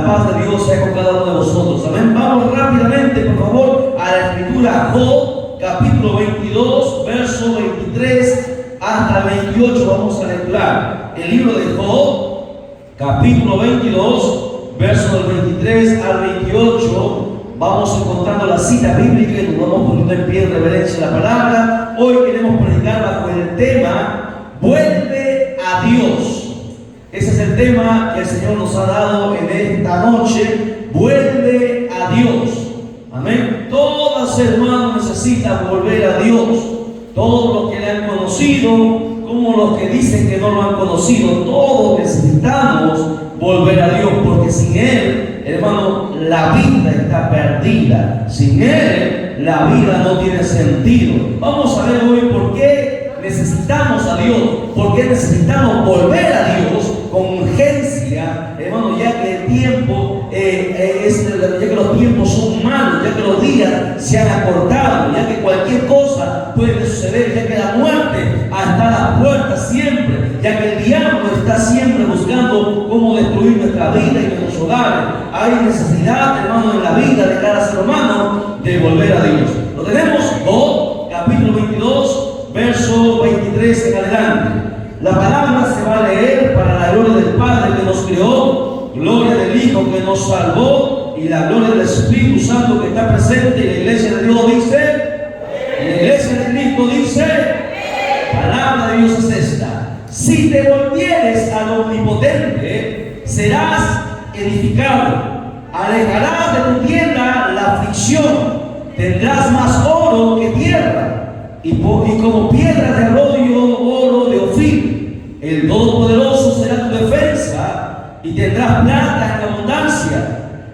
paz de Dios sea con cada uno de vosotros. Amén. Vamos rápidamente, por favor, a la escritura Job, capítulo 22, verso 23 hasta el 28. Vamos a lecturar el libro de Job, capítulo 22, verso del 23 al 28. Vamos encontrando la cita bíblica y nos vamos poniendo en pie en reverencia a la palabra. Hoy queremos predicar bajo el tema vuelve a Dios. Ese es el tema que el Señor nos ha dado en esta noche. Vuelve a Dios. Amén. Todo ser humano necesita volver a Dios. Todos los que le han conocido, como los que dicen que no lo han conocido, todos necesitamos volver a Dios, porque sin Él, hermano, la vida está perdida. Sin Él, la vida no tiene sentido. Vamos a ver hoy por qué necesitamos a Dios, por qué necesitamos volver a Dios con urgencia, hermano, ya que el tiempo ya que los tiempos son malos, ya que los días se han acortado, ya que cualquier cosa puede suceder, ya que la muerte está a la puerta siempre, ya que el diablo está siempre buscando cómo destruir nuestra vida y nuestros hogares. Hay necesidad, hermano, en la vida de cada ser humano de volver a Dios. Lo tenemos, Job, capítulo 22, verso 23 en adelante. La palabra se va a leer para la gloria del Padre que nos creó, gloria del Hijo que nos salvó y la gloria del Espíritu Santo que está presente. Y la iglesia de Dios dice, y la iglesia de Cristo dice, palabra de Dios es esta: si te volvieres al Omnipotente, serás edificado, alejarás de tu tienda la aflicción, tendrás más oro que tierra, y como piedra de arroyo, oro de Ofir. El Todopoderoso será tu defensa, y tendrás plata en abundancia,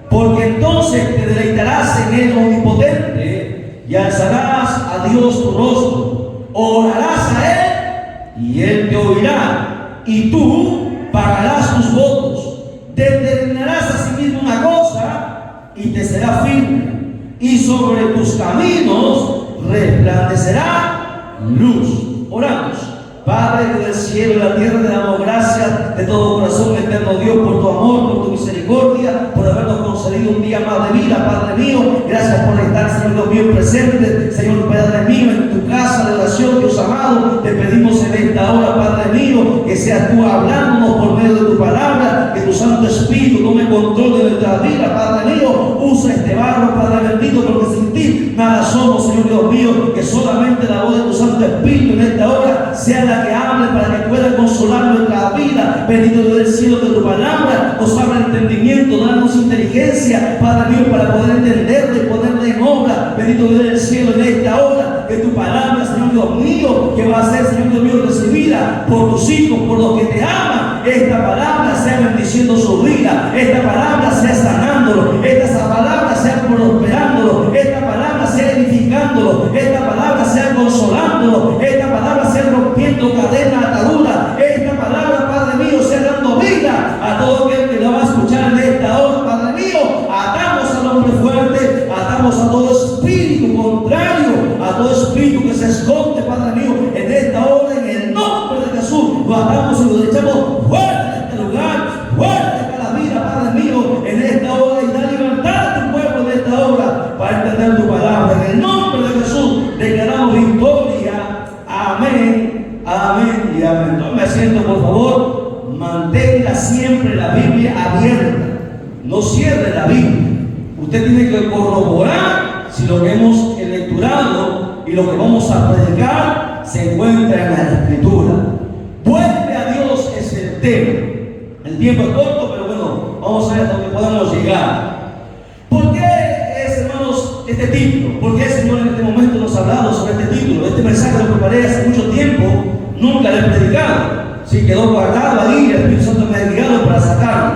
porque entonces te deleitarás en el Omnipotente, y alzarás a Dios tu rostro, orarás a Él, y Él te oirá, y tú pagarás tus votos. Determinarás a sí mismo una cosa, y te será firme, y sobre tus caminos resplandecerá luz. Oramos. Padre del cielo y la tierra, te damos gracias de todo corazón, eterno Dios, por tu amor, por tu misericordia, por habernos concedido un día más de vida, Padre mío. Gracias por estar, Señor Dios mío, presente, Señor Padre mío, en tu casa de oración, Dios amado. Te pedimos en esta hora, Padre mío, que seas tú hablándonos por medio de tu palabra, que tu Santo Espíritu tome control de nuestra vida, Padre mío. Usa este barro, Padre bendito, porque sin ti nada somos, Señor Dios mío. Que solamente la voz de tu Santo Espíritu en esta hora sea la que hable para que pueda consolar nuestra vida. Bendito Dios del cielo, que tu palabra nos abra entendimiento, danos inteligencia, Padre mío, para poder entenderla y ponerla en obra. Bendito Dios del cielo, en esta hora, que tu palabra, Señor Dios mío, que va a ser, Señor Dios mío, recibida por tus hijos, por los que te aman, esta palabra sea bendiciendo su vida, esta palabra sea sanándolo, esta palabra sea prosperándolo, esta palabra sea edificándolo, esta palabra sea consolándolo, esta palabra sea rompiendo cadenas, ataduras, esta palabra, Padre mío, sea dando vida a todo aquel que lo va a escuchar en esta hora, Padre mío. Atamos al hombre fuerte, atamos a todo espíritu contrario, a todo espíritu que se esconde, Padre mío, en esta hora, en el nombre de Jesús. Lo atamos y lo echamos fuera de este lugar, fuera de cada vida, Padre mío, en esta hora, y da libertad a tu pueblo en esta hora para entender tu palabra. En el nombre de Jesús declaramos victoria. Amén, amén y amén. Tome asiento, por favor. Mantenga siempre la Biblia abierta. No cierre la Biblia. Usted tiene que corroborar si lo que hemos lecturado y lo que vamos a predicar se encuentra en la Escritura. Vuelve a Dios es el tema. El tiempo es corto, pero bueno, vamos a ver hasta donde podamos llegar. ¿Por qué es, hermanos, este título? ¿Por qué el Señor en este momento nos ha hablado sobre este título? Este mensaje lo preparé hace mucho tiempo, nunca lo he predicado. Sí, quedó guardado ahí, el Espíritu Santo me ha guiado para sacarlo.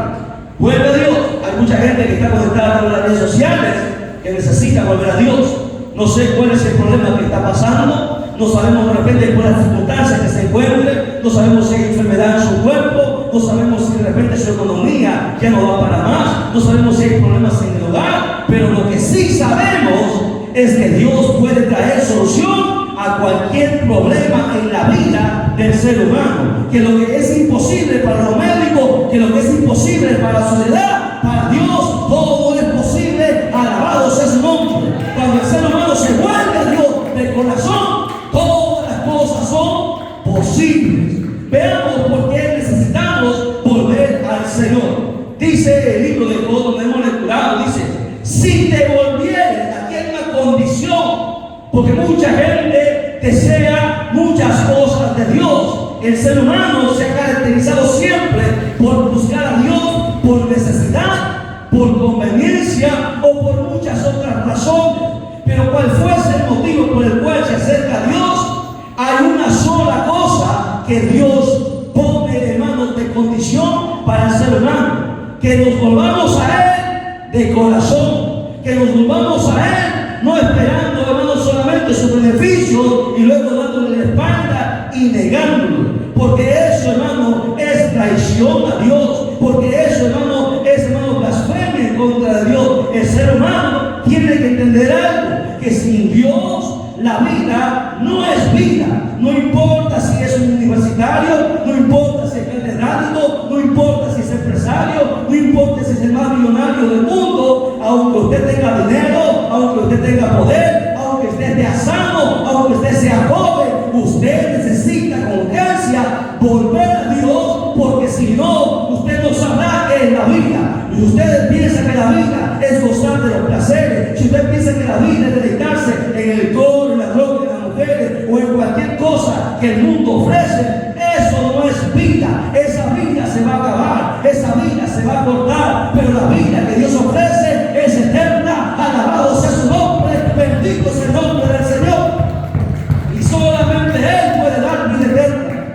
Vuelve a Dios. Hay mucha gente que está conectada con las redes sociales que necesita volver a Dios. No sé cuál es el problema que está pasando, no sabemos de repente cuál es la circunstancia que se encuentre, no sabemos si hay enfermedad en su cuerpo, no sabemos si de repente su economía ya no va para más, no sabemos si hay problemas en el hogar, pero lo que sí sabemos es que Dios puede traer solución a cualquier problema en la vida del ser humano. Que lo que es imposible para los médicos, que lo que es imposible para la sociedad, para Dios todo es posible. Alabado sea su nombre. Cuando el ser humano se vuelve a Dios de corazón, todas las cosas son posibles. Veamos por qué necesitamos volver al Señor. Dice el libro de Job, donde hemos lecturado, dice: si te volvieres, aquí hay una condición, porque mucha gente desea muchas cosas de Dios. El ser humano se ha caracterizado siempre por buscar a Dios por necesidad, por conveniencia o por muchas otras razones. Pero cual fuese el motivo por el cual se acerca a Dios, hay una sola cosa que Dios pone en manos de condición para el ser humano: que nos volvamos a Él de corazón, que nos volvamos a Él no esperando, hermano, solamente su beneficio y luego dándole la espalda y negándolo. Porque eso, hermano, es traición a Dios. Porque eso, hermano, es, hermano, blasfemia en contra de Dios. El ser humano tiene que entender algo: que sin Dios la vida no es vida. No importa si es un universitario, no importa si es catedrático, no importa si es empresario, no importa si es el más millonario del mundo. Aunque usted tenga dinero, aunque usted tenga poder, aunque usted esté sano, aunque usted sea joven, usted necesita con urgencia volver a Dios, porque si no, usted no sabrá qué es la vida. Y usted piensa que la vida es gozar de los placeres, si usted piensa que la vida es deleitarse en el alcohol, en la droga, en las mujeres o en cualquier cosa que el mundo ofrece, eso no es vida. Esa vida se va a acabar, esa vida se va a cortar, pero la vida que Dios ofrece es eterna. Alabado sea su nombre, bendito es el nombre del Señor. Y solamente Él puede dar vida eterna.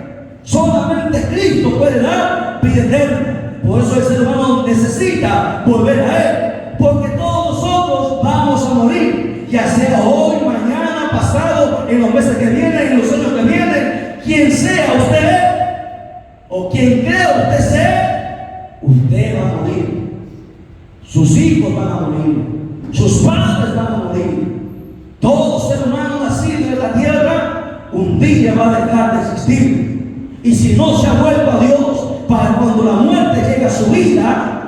Solamente Cristo puede dar vida eterna. Por eso el ser humano necesita volver a Él, porque todos nosotros vamos a morir, ya sea hoy, mañana, pasado, en los meses que vienen, en los años que vienen. Quien sea usted o quien crea usted ser, usted va a morir. Sus hijos van a morir, sus padres van a morir. Todo ser humano nacido en la tierra un día va a dejar de existir. Y si no se ha vuelto a Dios, para cuando la muerte llegue a su vida,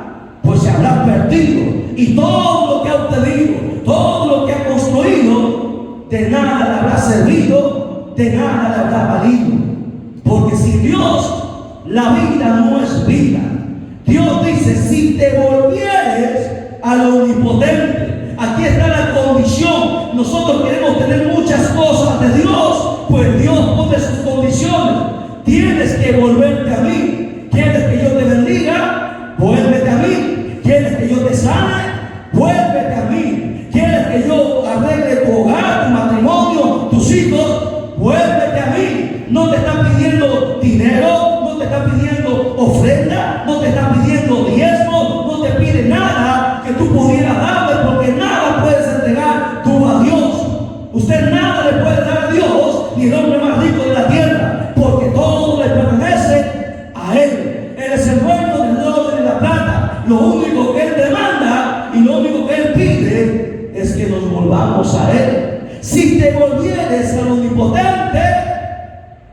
pues se habrá perdido. Y todo lo que ha obtenido, todo lo que ha construido, de nada le habrá servido, de nada le habrá valido. Porque sin Dios, la vida no es vida. Dios dice: si te volvieres al omnipotente. Aquí está la condición. Nosotros queremos tener muchas cosas de Dios, pues Dios pone sus condiciones. Tienes que volverte a mí. ¿Quieres que yo te bendiga? Vuélvete a mí. ¿Quieres que yo te sane? Vuélvete a mí. ¿Quieres que yo arregle tu hogar, tu matrimonio, tus hijos? Vuélvete a mí. No te están pidiendo dinero, no te están pidiendo ofrenda, no te están pidiendo diezmo, no te pide nada que tú pudieras darle, porque nada puedes entregar tú a Dios. Usted nada le puede dar a Dios, ni el hombre más rico de la tierra, porque todo le pertenece a Él. Él es el dueño del oro y de la plata. Lo único que Él demanda y lo único que Él pide es que nos volvamos a Él. Si te volvieres al omnipotente,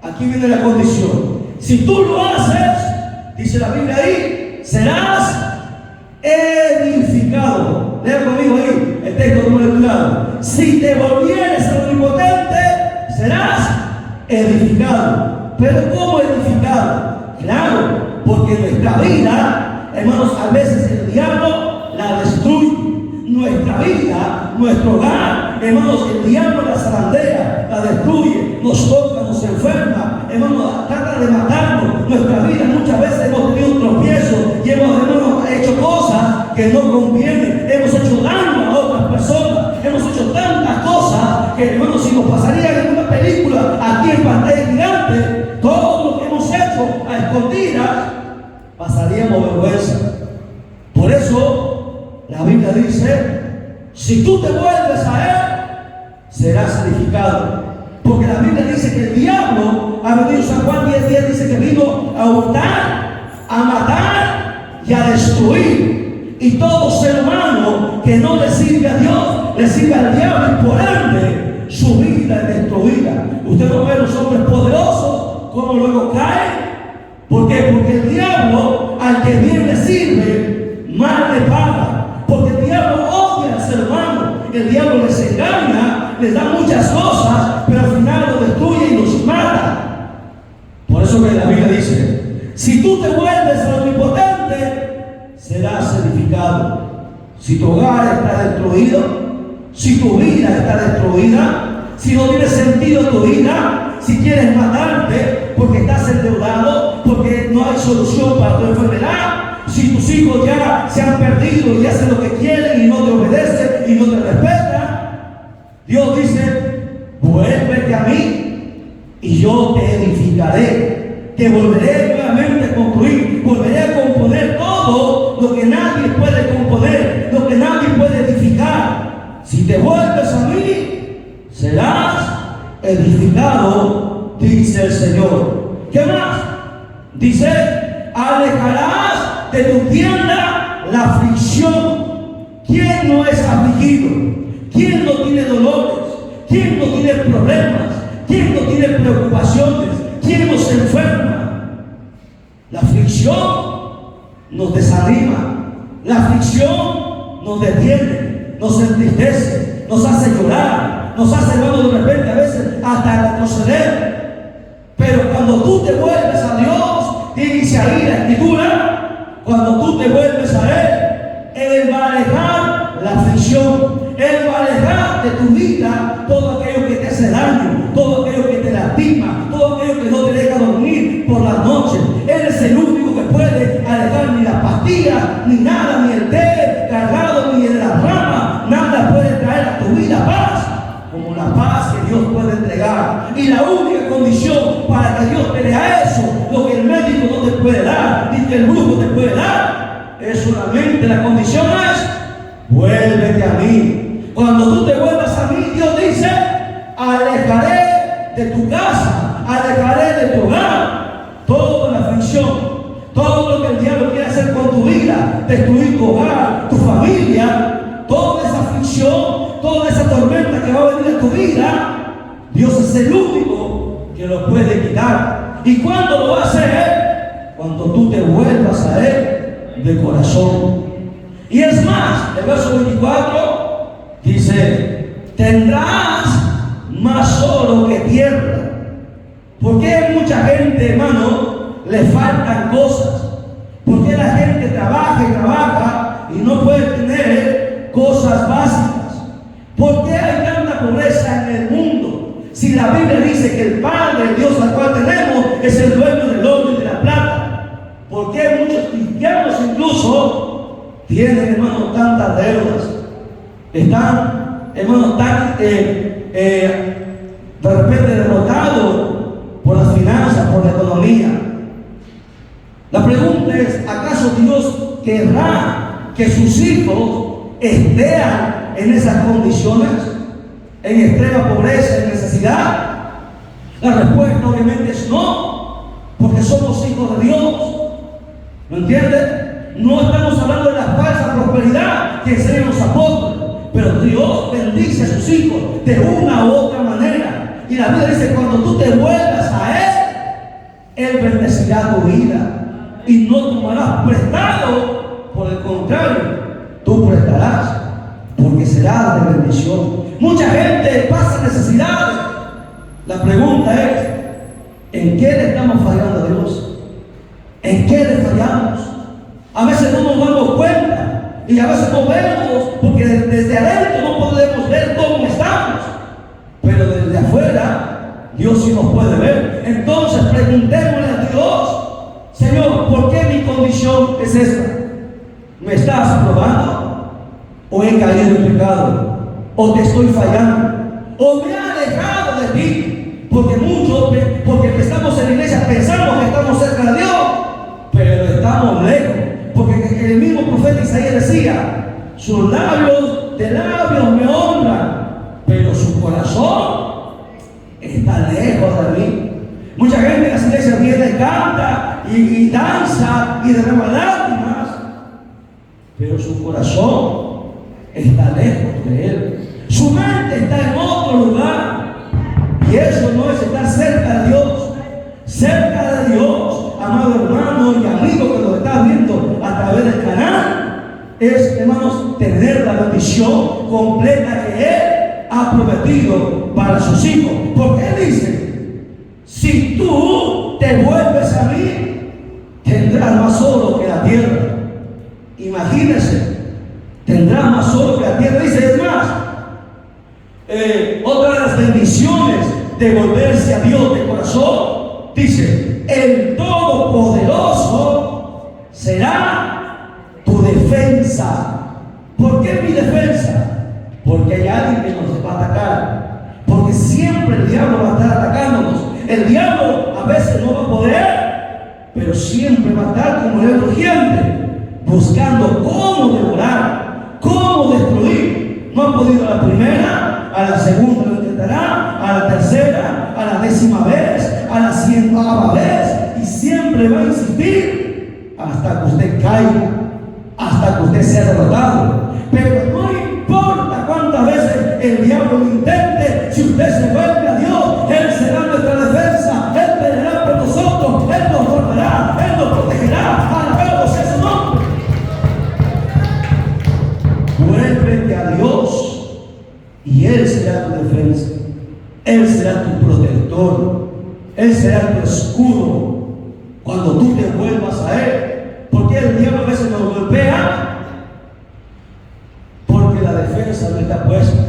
aquí viene la condición. Si tú lo haces, dice la Biblia ahí, serás edificado. Lea conmigo ahí el texto como lecturado. Si te volvieres al omnipotente, serás edificado. Pero ¿cómo edificado? Claro, porque nuestra vida, hermanos, a veces el diablo la destruye. Nuestra vida, nuestro hogar, hermanos, el diablo la zarandea, la destruye, nos toca, nos enferma, hermanos, trata de matarnos. Nuestra vida muchas veces hemos tenido un tropiezo y hemos hecho cosas que no convienen, hemos hecho daño a otras personas, hemos hecho tantas cosas que, hermanos, si nos pasaría en una película aquí en pantalla gigante, todo lo que hemos hecho a escondidas, pasaríamos vergüenza. Por eso la Biblia dice: si tú te vuelves a Él, serás edificado. Porque la Biblia dice que el diablo ha venido, San Juan 10:10 dice que vino a hurtar, a matar y a destruir. Y todo ser humano que no le sirve a Dios, le sirve al diablo, y por ende su vida es destruida. Usted no ve a los hombres poderosos cómo luego caen. ¿Por qué? Porque el diablo, al que bien le sirve, mal le paga. Porque el diablo odia al ser humano. El diablo les engaña, les da muchas cosas, pero al final los destruye y los mata. Por eso que la Biblia dice: si tú te vuelves al Omnipotente, serás edificado. Si tu hogar está destruido, si tu vida está destruida, si no tiene sentido tu vida, si quieres matarte porque estás endeudado, porque no hay solución para tu enfermedad, si tus hijos ya se han perdido y hacen lo que quieren y no te obedecen y no te respetan, Dios dice: vuélvete a mí y yo te edificaré. Te volveré nuevamente a construir, volveré a componer todo lo que nadie puede componer, lo que nadie puede edificar. Si te vuelves a mí, serás edificado, dice el Señor. ¿Qué más? Dice: alejarás de tu tienda la aflicción. ¿Quién no es afligido? ¿Quién no tiene dolores? ¿Quién no tiene problemas? ¿Quién no tiene preocupaciones? ¿Quién no se enferma? La aflicción nos desanima. La aflicción nos detiene, nos entristece, nos hace llorar, nos hace, hermano, de repente a veces hasta retroceder. Pero cuando tú te vuelves a Dios, dice ahí la Escritura, cuando tú te vuelves a Él va a alejar la aflicción. Él va a alejar de tu vida todo aquello que te hace daño, todo aquello que te lastima, todo aquello que no te deja dormir por la noche. Él es el único que puede alejar ni las pastillas, ni nada, ni el té cargado, ni de la rama. Nada puede traer a tu vida paz como la paz que Dios puede entregar. Y la única condición para que Dios te dé a eso, lo que el médico no te puede dar, ni que el brujo te puede dar, es solamente la condición es: vuélvete a mí. Cuando tú te vuelvas a mí, Dios dice: alejaré de tu casa, alejaré de tu hogar toda la aflicción, todo lo que el diablo quiere hacer con tu vida, destruir tu hogar, tu familia, toda esa aflicción, toda esa tormenta que va a venir a tu vida. Dios es el único que lo puede quitar. ¿Y cuándo lo va a hacer? Cuando tú te vuelvas a Él de corazón. Y es más, el verso 24 dice: tendrás más oro que tierra. Porque hay mucha gente, hermano, le faltan cosas. Porque la gente trabaja y trabaja y no puede tener cosas básicas. ¿Por qué hay tanta pobreza en el mundo? Si la Biblia dice que el Padre, el Dios al cual tenemos, es el dueño del oro y de la plata. ¿Por qué muchos cristianos incluso tienen, hermano, tantas deudas? Están, hermano, tan de repente derrotados por las finanzas, por la economía. La pregunta es: ¿acaso Dios querrá que sus hijos estén en esas condiciones, en extrema pobreza, en necesidad? La respuesta obviamente es no, porque somos hijos de Dios. ¿Me entiendes? No estamos hablando de la falsa prosperidad que enseñan los apóstoles, pero Dios bendice a sus hijos de una u otra manera. Y la Biblia dice: cuando tú te vuelvas a Él bendecirá tu vida y no tomarás prestado. Por el contrario, tú prestarás, porque será de bendición. Mucha gente pasa necesidades. La pregunta es: ¿en qué le estamos fallando a Dios? ¿En qué le fallamos? A veces no nos damos cuenta y a veces no vemos, porque desde adentro no podemos ver cómo estamos, pero desde afuera Dios sí nos puede ver. Entonces preguntémosle a Dios: Señor, ¿por qué mi condición es esta? ¿Me estás probando? ¿O he caído en pecado? ¿O te estoy fallando? ¿O me he alejado de ti? Porque muchos, porque estamos en la iglesia, pensamos que estamos cerca de Dios, pero estamos lejos. Porque el mismo profeta Isaías decía: sus labios de labios me honran, pero su corazón está lejos de mí. Mucha gente en las iglesias viene y canta y danza y derrama lágrimas, pero su corazón está lejos de Él. Su mente está en otro lugar. Y eso no es estar cerca de Dios. Cerca de Dios, amado hermano y amigo que lo estás viendo a través del canal, es, hermanos, tener la bendición completa que Él ha prometido para sus hijos. Porque Él dice: si tú te vuelves a mí, tendrás más oro que la tierra. Imagínense, tendrás más oro que la tierra. Dice, es más, otra de las bendiciones de volverse a Dios de corazón, dice: el Todopoderoso será tu defensa. ¿Por qué mi defensa? Porque hay alguien que nos va a atacar. Porque siempre el diablo va a estar atacándonos. El diablo a veces no va a poder, pero siempre va a estar como león rugiente, buscando cómo devorar, cómo destruir. No ha podido a la primera, a la segunda lo intentará, a la tercera, a la 10ª vez, a la 100ª vez, y siempre va a insistir hasta que usted caiga, hasta que usted sea derrotado. Pero no importa cuántas veces el diablo lo intente, si usted se vuelve a Dios, Él será nuestra defensa. Él peleará por nosotros, Él nos guardará, Él nos protegerá. Alabado sea su nombre. Vuélvete a Dios y Él será tu defensa. Él será tu protector. Él será tu escudo cuando tú te vuelvas a Él. Porque el diablo a veces nos golpea, porque la defensa no está puesta,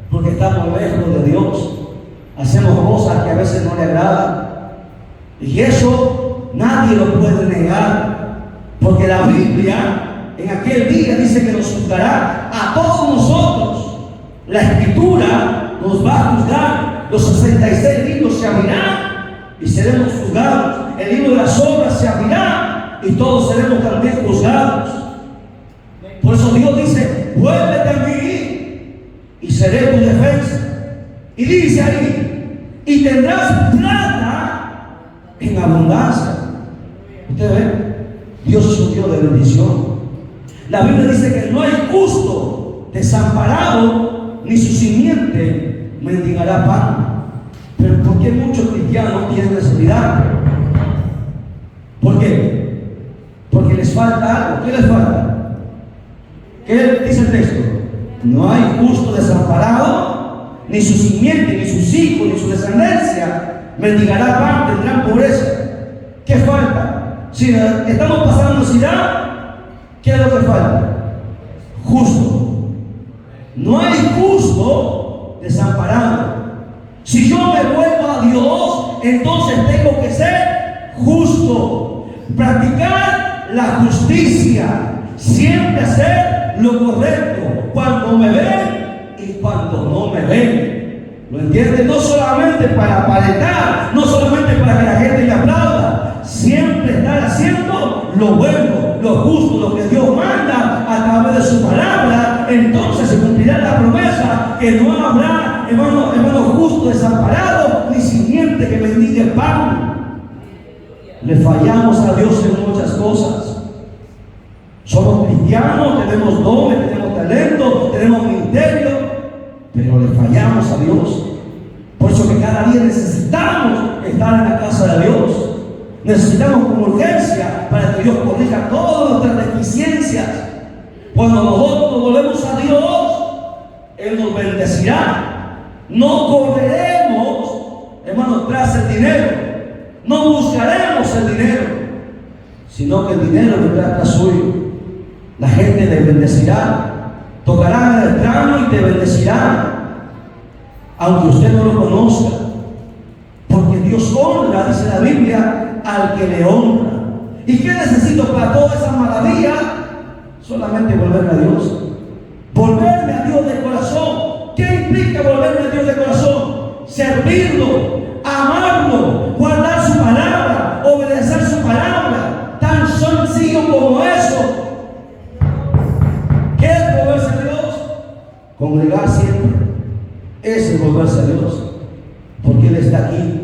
porque estamos lejos de Dios, hacemos cosas que a veces no le agradan, y eso nadie lo puede negar, porque la Biblia en aquel día dice que nos juzgará a todos nosotros. La Escritura nos va a juzgar. Los 66 libros se abrirán y seremos juzgados. El libro de las obras se abrirá y todos seremos también juzgados. Por eso Dios dice: vuélvete a mí y seré tu defensa. Y dice ahí: y tendrás plata en abundancia. Usted ve, Dios es un Dios de bendición. La Biblia dice que no hay justo desamparado, ni su simiente mendigará pan. Pero ¿por qué muchos cristianos tienen necesidad? ¿Por qué? Porque les falta algo. ¿Qué les falta? ¿Qué dice el texto? No hay justo desamparado, ni su simiente, ni sus hijos, ni su descendencia mendigará pan, tendrán pobreza. ¿Qué falta? Si estamos pasando necesidad, ¿qué es lo que falta? Justo. No hay justo desamparado. Si yo me vuelvo a Dios, entonces tengo que ser justo, practicar la justicia, siempre hacer lo correcto, cuando me ven y cuando no me ven. ¿Lo entienden? No solamente para aparentar, no solamente para que la gente me aplauda, siempre estar haciendo lo bueno, lo justo, lo que Dios manda a través de su palabra. Entonces se cumplirá la promesa que no habrá, hermano justo desamparado, ni simiente que mendigue pan. Le fallamos a Dios en muchas cosas. Somos cristianos, tenemos dones, tenemos talento, tenemos ministerio, pero le fallamos a Dios. Por eso que cada día necesitamos estar en la casa de Dios. Necesitamos con urgencia para que Dios corrija todas nuestras deficiencias. Cuando nosotros nos volvemos a Dios, Él nos bendecirá. No correremos, hermanos, tras el dinero. No buscaremos el dinero, sino que el dinero vendrá tras suyo. La gente te bendecirá. Tocarán el extraño y te bendecirán, aunque usted no lo conozca. Porque Dios honra, dice la Biblia, al que le honra. ¿Y qué necesito para toda esa maravilla? Solamente volverme a Dios. Volverme a Dios de corazón. ¿Qué implica volverme a Dios de corazón? Servirlo, amarlo, guardar su palabra, obedecer su palabra. Tan sencillo como eso. ¿Qué es volverse a Dios? Congregar siempre. Ese es volverse a Dios. Porque Él está aquí.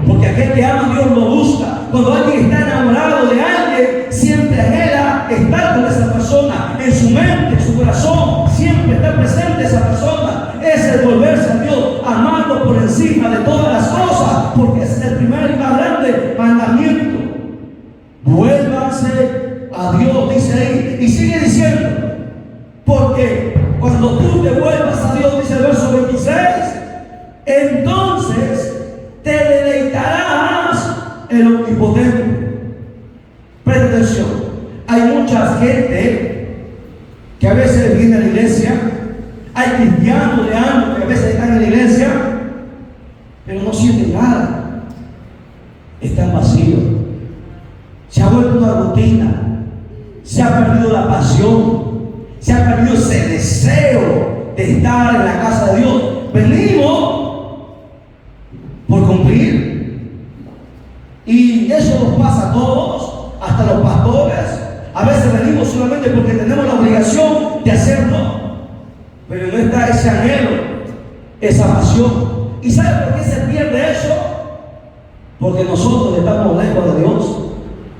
Porque aquel que ama a Dios lo busca. Cuando alguien está enamorado de alguien, siempre anhela estar con esa persona. En su mente, en su corazón, siempre está presente esa persona. Ese es volverse a Dios, amarlo por encima de todas las cosas, porque ese es el primer y más grande mandamiento. Vuélvanse a Dios, dice ahí. Y sigue diciendo: entonces te deleitarás el Omnipotente. Presta atención. Hay mucha gente que a veces viene a la iglesia, hay cristianos de años que a veces están en la iglesia, pero no sienten nada. Están vacíos. Se ha vuelto una rutina. Se ha perdido la pasión. Se ha perdido ese deseo de estar en la casa de Dios. Venimos por cumplir. Y eso nos pasa a todos, hasta los pastores. A veces venimos solamente porque tenemos la obligación de hacerlo. Pero no está ese anhelo, esa pasión. ¿Y sabe por qué se pierde eso? Porque nosotros estamos lejos de Dios,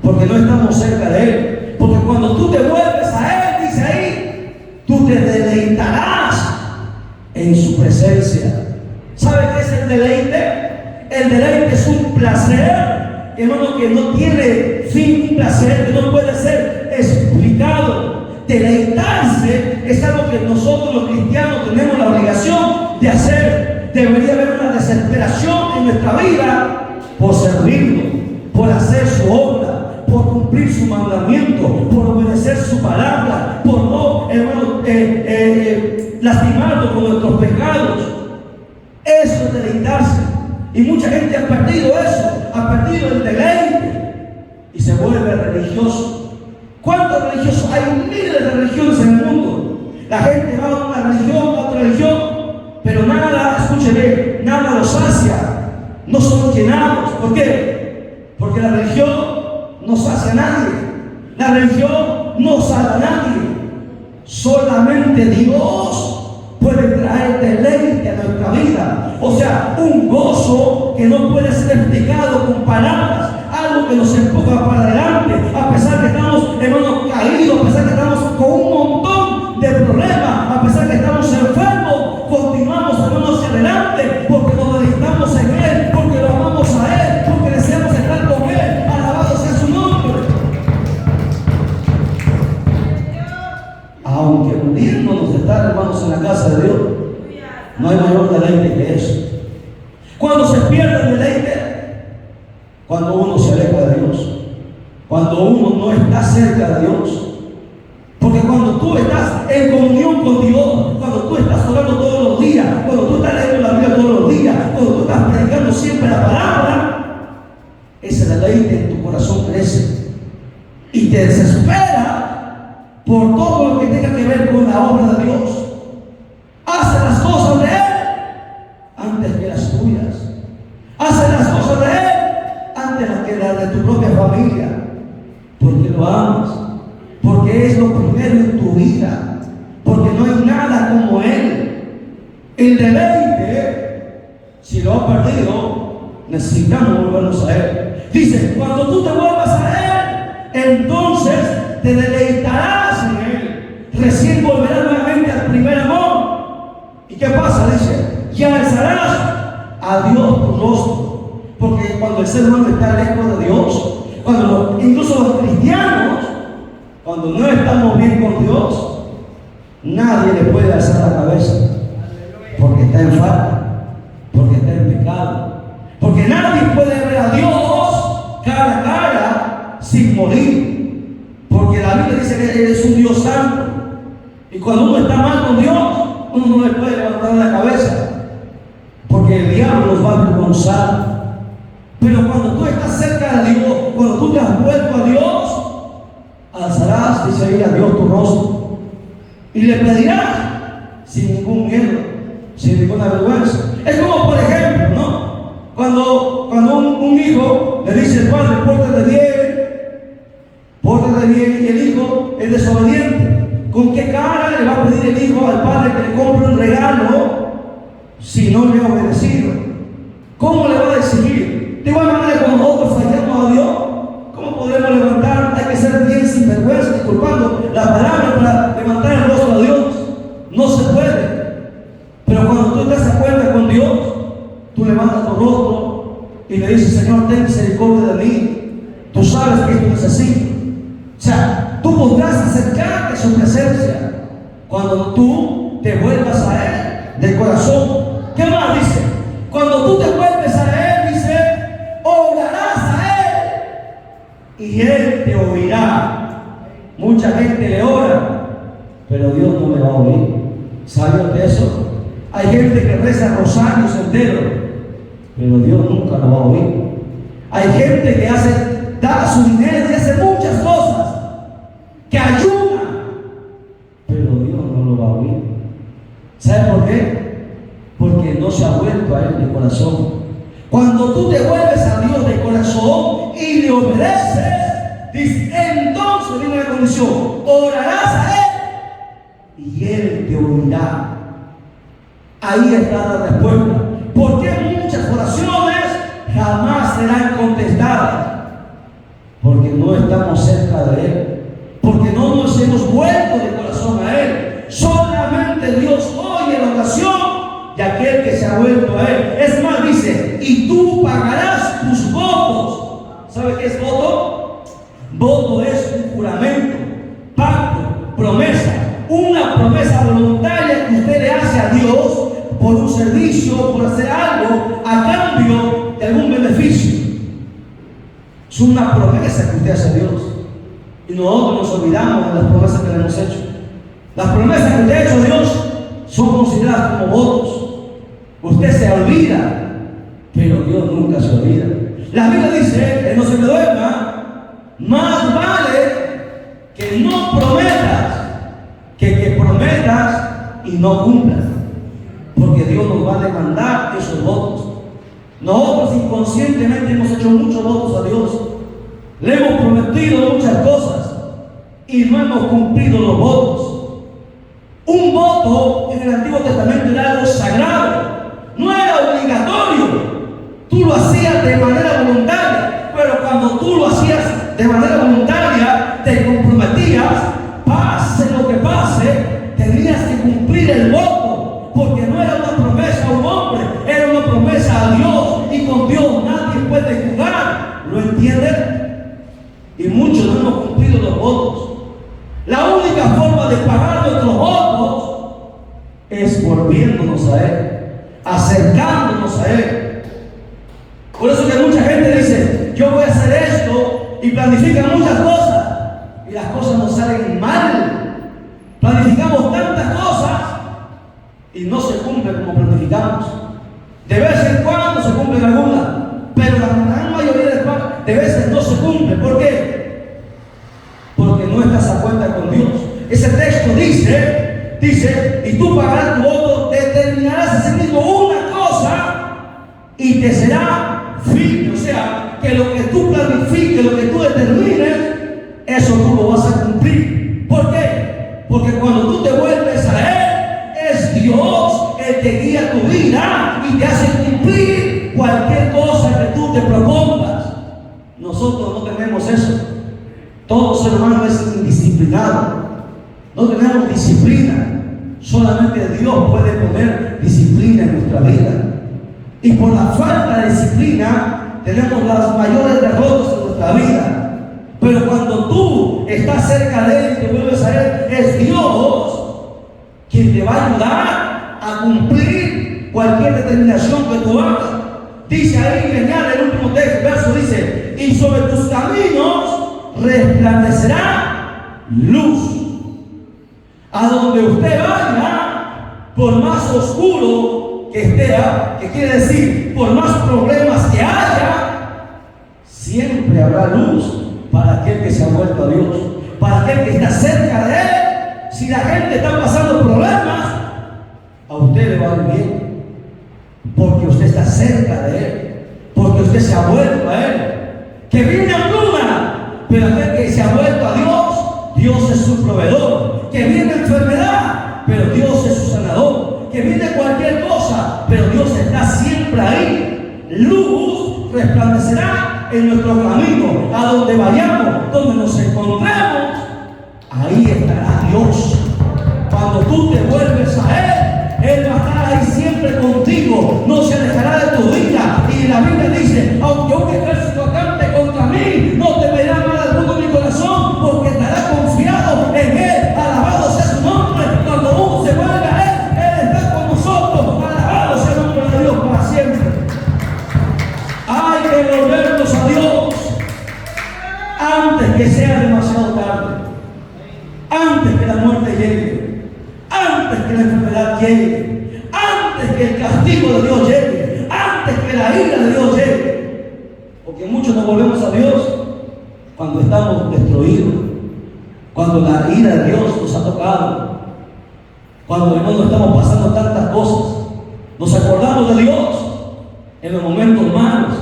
porque no estamos cerca de Él. Porque cuando tú te vuelves a Él, dice ahí, tú te deleitarás en su presencia. ¿Sabe qué es el deleite? El deleite es un placer, hermano, que no tiene fin, un placer que no puede ser explicado. Deleitarse es algo que nosotros los cristianos tenemos la obligación de hacer. Debería haber una desesperación en nuestra vida por servirlo, por hacer su obra, por cumplir su mandamiento, por obedecer su palabra, por no, hermano, lastimarnos con nuestros pecados. Eso es deleitarse. Y mucha gente ha perdido eso, ha perdido el deleite y se vuelve religioso. ¿Cuántos religiosos? Hay miles de religiones en el mundo. La gente va a una religión, a otra religión, pero nada, escúcheme, nada los sacia. No son llenados. ¿Por qué? Porque la religión no sacia a nadie. La religión no salva a nadie. Solamente Dios puede traer deleite a nuestra vida. O sea, un gozo que no puede ser explicado con palabras. Algo que nos empuja para adelante, a pesar que estamos, hermanos, caídos, a pesar que estamos con un montón de problemas, a pesar que estamos enfermos, continuamos, hermanos, hacia adelante, porque nos deleitamos en Él, porque lo amamos a Él, porque deseamos estar con Él. Alabado sea su nombre. Aunque muriéndonos de estar, hermanos, en la casa de Dios, no hay mayor deleite que eso. Cuando se pierde el deleite, cuando uno se aleja de Dios, cuando uno no está cerca de Dios. Porque cuando tú estás en comunión con Dios, cuando tú estás orando todos los días, cuando tú estás leyendo la Biblia todos los días, cuando tú estás predicando siempre la palabra, ese deleite en tu corazón crece y te desespera por todo lo que tenga que ver con la obra de Dios. Hace las cosas de Él antes que las tuyas. Hace las cosas de Él antes que las de tu propia familia, porque lo amas, porque es lo primero en tu vida, porque no hay nada como Él. El deleite, si lo has perdido, necesitamos volvernos a Él. Dice, cuando tú te vuelvas a Él, entonces te deleitarás en Él. Recién volverás nuevamente al primer amor. ¿Y qué pasa? Dice, y alzarás a Dios tu rostro. Porque cuando el ser humano está lejos de Dios, incluso los cristianos, cuando no estamos bien con Dios, nadie le puede alzar la cabeza, porque está en falta, porque está en pecado, porque nadie puede ver a Dios cara a cara sin morir, porque la Biblia dice que Él es un Dios santo, y cuando uno está mal con Dios, uno no le puede levantar la cabeza, porque el diablo nos va a avergonzar. Pero cuando tú estás cerca de Dios, cuando tú te has vuelto a Dios, alzarás, dice ahí, a Dios tu rostro y le pedirás sin ningún miedo, sin ninguna vergüenza. Es como, por ejemplo, ¿no? Cuando un hijo le dice al padre, pórtate bien, y el hijo es desobediente. ¿Con qué cara le va a pedir el hijo al padre que le compre un regalo si no le ha obedecido? ¿Cómo le va a exigir? De igual manera, como nosotros fallamos a Dios, ¿cómo podremos levantar? Hay que ser bien sin vergüenza, disculpando la palabra para levantar el rostro a Dios. No se puede. Pero cuando tú te das cuenta con Dios, tú levantas tu rostro y le dices, Señor, ten misericordia de mí. Tú sabes que esto necesito. O sea, tú podrás acercarte a su presencia cuando tú te vuelvas a Él de corazón. ¿Qué más dice? Cuando le va a oír. ¿Sabe de eso? Hay gente que reza rosarios enteros, pero Dios nunca lo va a oír. Hay gente que da su dinero y hace muchas cosas, que ayuda, pero Dios no lo va a oír. ¿Sabe por qué? Porque no se ha vuelto a Él de corazón. Cuando tú te vuelves a Dios de corazón y le obedeces, dice, entonces viene la condición: orarás a Él y Él te oirá. Ahí está la respuesta. ¿Por qué muchas oraciones jamás serán contestadas? Porque no estamos cerca de Él, porque no nos hemos vuelto de corazón a Él. Solamente Dios oye la oración de aquel que se ha vuelto a Él. Es más, dice, y tú pagarás tus votos. ¿Sabe qué es voto? Voto es un juramento, pacto, promesa, una promesa voluntaria que usted le hace a Dios por un servicio, por hacer algo a cambio de algún beneficio. Es una promesa que usted hace a Dios, y nosotros nos olvidamos de las promesas que le hemos hecho. Las promesas que usted ha hecho a Dios son consideradas como votos. Usted se olvida, pero Dios nunca se olvida. La Biblia dice que no se me duerma, más vale que no prometas que prometas y no cumplas, porque Dios nos va a demandar esos votos. Nosotros inconscientemente hemos hecho muchos votos a Dios, le hemos prometido muchas cosas y no hemos cumplido los votos. Un voto en el Antiguo Testamento era algo sagrado, no era obligatorio. Tú lo hacías de manera voluntaria, pero cuando tú lo hacías de manera voluntaria, te comprometías, pase lo que pase, tenías que cumplir el voto, porque no era una promesa a un hombre, era una promesa a Dios, y con Dios nadie puede jugar. ¿Lo entienden? Y muchos no hemos cumplido los votos. La única forma de pagar nuestros votos es volviéndonos a Él, acercándonos a Él. Por eso que mucha gente dice, yo voy a hacer esto, y planifican muchas cosas, y las cosas nos salen mal. Planificamos tantas cosas y no se cumplen como planificamos. De vez en cuando se cumplen algunas, pero la gran mayoría de veces no se cumplen. ¿Por qué? Porque no estás a cuenta con Dios. Ese texto dice, y tú pagarás tu voto, determinarás a sí mismo una cosa y te será firme. O sea, que lo que tú planifiques, lo que tú determines, eso tú lo vas a cumplir. ¿Por qué? Porque cuando tú te vuelves a Él, es Dios el que guía tu vida y te hace cumplir cualquier cosa que tú te propongas. Nosotros no tenemos eso. Todo ser humano es indisciplinado. No tenemos disciplina. Solamente Dios puede poner disciplina en nuestra vida. Y por la falta de disciplina tenemos las mayores derrotas en nuestra vida. Pero cuando tú estás cerca de Él y te vuelves a Él, es Dios quien te va a ayudar a cumplir cualquier determinación que tú hagas. Dice ahí, genial, el último texto, verso dice, y sobre tus caminos resplandecerá luz. A donde usted vaya, por más oscuro que esté, que quiere decir, por más problemas que haya, siempre habrá luz para aquel que se ha vuelto a Dios, para aquel que está cerca de Él. Si la gente está pasando problemas, a usted le va a ir bien, porque usted está cerca de Él, porque usted se ha vuelto a Él. Que viene hambruna, pero aquel que se ha vuelto a Dios, Dios es su proveedor. Que viene enfermedad, pero Dios es su sanador. Que viene cualquier cosa, pero Dios está siempre ahí. Luz resplandecerá en nuestro camino, a donde vayamos, donde nos encontremos, ahí estará Dios. Cuando tú te vuelves a Él, Él va a estar ahí siempre contigo, no se alejará de tu vida. Y la Biblia dice, aunque un ejército acampe contra mí, no temerá mal alguno en mi corazón, porque estará confiado en Él. Alabado sea su nombre. Cuando uno se vuelve a Él, Él está con nosotros. Alabado sea el nombre de Dios para siempre. Hay que volvernos a Dios antes que sea demasiado tarde, antes que la muerte llegue, que el castigo de Dios llegue, antes que la ira de Dios llegue. Porque muchos nos volvemos a Dios cuando estamos destruidos, cuando la ira de Dios nos ha tocado, cuando hermano estamos pasando tantas cosas. Nos acordamos de Dios en los momentos malos,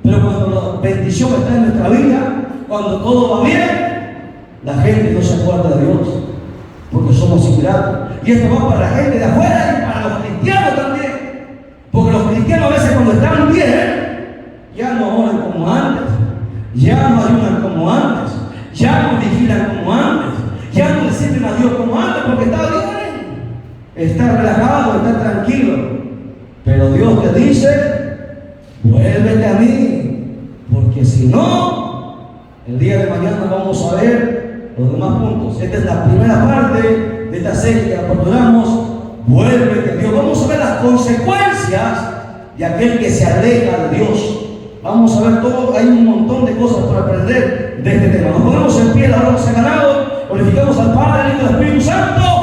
pero cuando la bendición está en nuestra vida, cuando todo va bien, la gente no se acuerda de Dios, porque somos ingratos. Y esto va para la gente de afuera y para los cristianos también, porque los cristianos a veces cuando están bien, ya no oran como antes, ya no ayunan como antes, ya no vigilan como antes, ya no le sirven a Dios como antes, porque está bien, está relajado, está tranquilo. Pero Dios te dice, vuélvete a mí, porque si no, el día de mañana vamos a ver los demás puntos. Esta es la primera parte de esta serie que aperturamos, vuélvete a Dios. Vamos a ver las consecuencias de aquel que se aleja de Dios. Vamos a ver todo, hay un montón de cosas por aprender de este tema. Nos ponemos en pie, la hora se ha ganado, glorificamos al Padre, al Hijo y al Espíritu Santo.